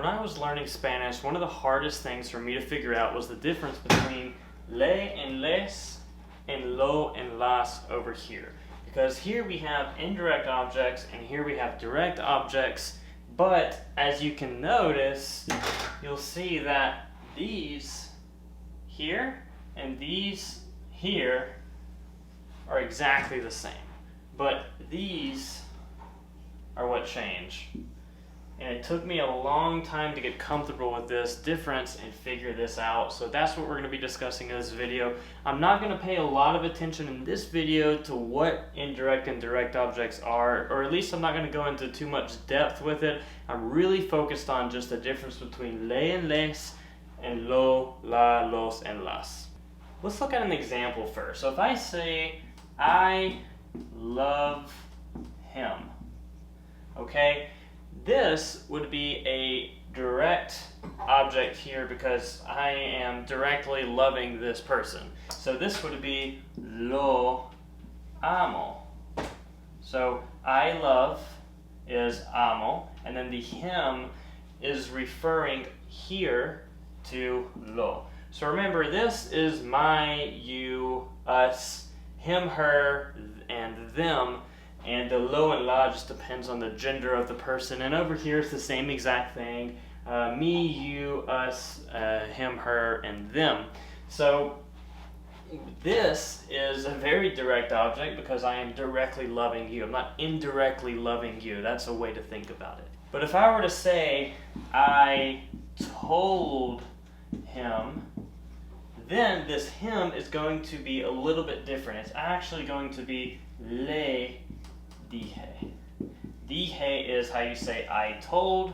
When I was learning Spanish, one of the hardest things for me to figure out was the difference between le and les and lo and las over here. Because here we have indirect objects and here we have direct objects, but as you can notice, you'll see that these here and these here are exactly the same. But these are what change. And it took me a long time to get comfortable with this difference and figure this out. So that's what we're going to be discussing in this video. I'm not going to pay a lot of attention in this video to what indirect and direct objects are, or at least I'm not going to go into too much depth with it. I'm really focused on just the difference between le and les and lo, la, los, and las. Let's look at an example first. So if I say, I love him, okay? This would be a direct object here because I am directly loving this person. So this would be lo amo. So I love is amo, and then the him is referring here to lo. So remember, this is my, you, us, him, her, and them. And the lo and la just depends on the gender of the person. And over here it's the same exact thing. Me, you, us, him, her, and them. So this is a very direct object because I am directly loving you. I'm not indirectly loving you. That's a way to think about it. But if I were to say, I told him, then this him is going to be a little bit different. It's actually going to be le dije. Dije is how you say I told,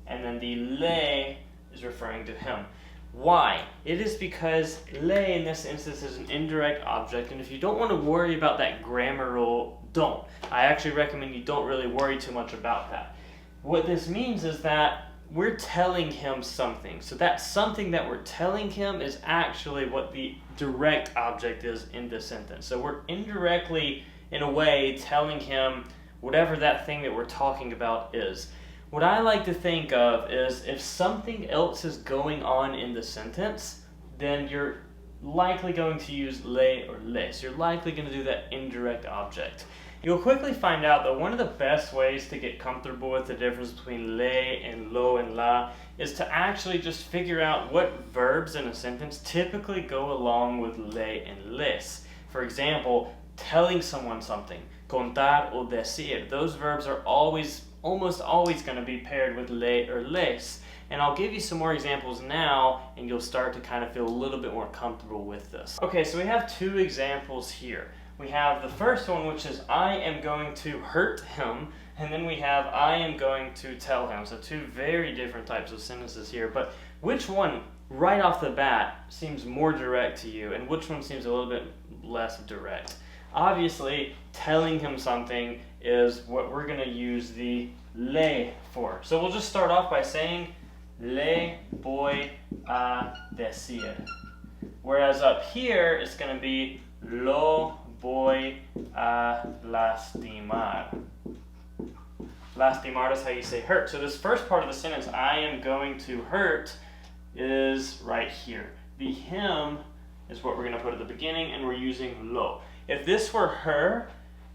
and then the le is referring to him. Why? It is because le in this instance is an indirect object, and if you don't want to worry about that grammar rule, don't. I actually recommend you don't really worry too much about that. What this means is that we're telling him something. So that something that we're telling him is actually what the direct object is in this sentence. So we're indirectly, in a way, telling him whatever that thing that we're talking about is. What I like to think of is if something else is going on in the sentence, then you're likely going to use le or les. You're likely going to do that indirect object. You'll quickly find out that one of the best ways to get comfortable with the difference between le and lo and la is to actually just figure out what verbs in a sentence typically go along with le and les. For example, telling someone something, contar o decir. Those verbs are almost always going to be paired with le or les. And I'll give you some more examples now, and you'll start to kind of feel a little bit more comfortable with this. Okay, so we have two examples here. We have the first one, which is I am going to hurt him, and then we have I am going to tell him. So two very different types of sentences here, but which one right off the bat seems more direct to you, and which one seems a little bit less direct? Obviously, telling him something is what we're going to use the le for. So we'll just start off by saying le voy a decir. Whereas up here, it's going to be lo voy a lastimar. Lastimar is how you say hurt. So this first part of the sentence, I am going to hurt, is right here. The him is what we're going to put at the beginning, and we're using lo. If this were her,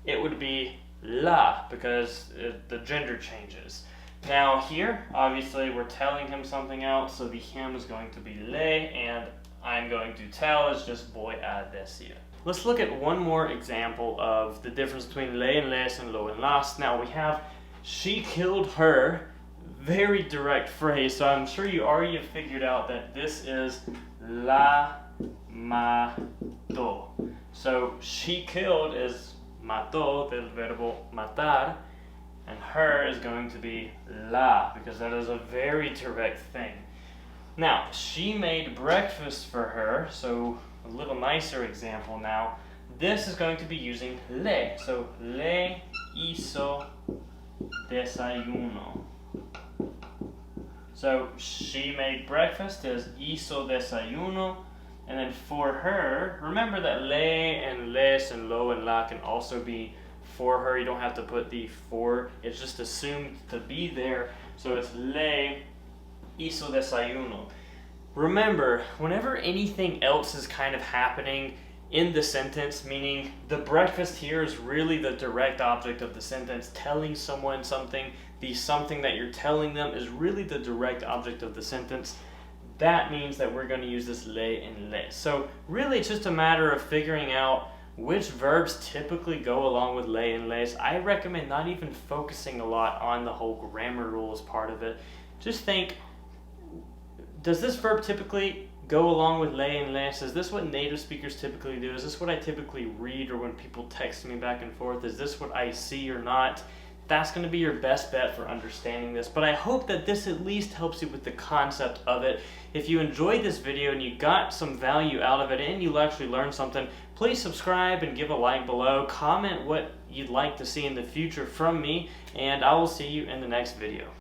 it would be la, because the gender changes. Now here, obviously, we're telling him something else, so the him is going to be le, and I'm going to tell is just voy a decir. Let's look at one more example of the difference between le and les and lo and las. Now we have she killed her, very direct phrase, so I'm sure you already have figured out that this is la mató. So she killed is mató, del verbo matar, and her is going to be la, because that is a very direct thing. Now, she made breakfast for her, so a little nicer example now. This is going to be using le. So, le hizo desayuno. So, she made breakfast is hizo desayuno. And then for her, remember that le and les and lo and la can also be for her. You don't have to put the for. It's just assumed to be there. So it's le hizo desayuno. Remember, whenever anything else is kind of happening in the sentence, meaning the breakfast here is really the direct object of the sentence, telling someone something, the something that you're telling them is really the direct object of the sentence, that means that we're going to use this le and les. So really it's just a matter of figuring out which verbs typically go along with le and les. I recommend not even focusing a lot on the whole grammar rules part of it. Just think, does this verb typically go along with le and les? Is this what native speakers typically do? Is this what I typically read, or when people text me back and forth? Is this what I see or not? That's going to be your best bet for understanding this, but I hope that this at least helps you with the concept of it. If you enjoyed this video and you got some value out of it and you actually learned something, please subscribe and give a like below. Comment what you'd like to see in the future from me, and I will see you in the next video.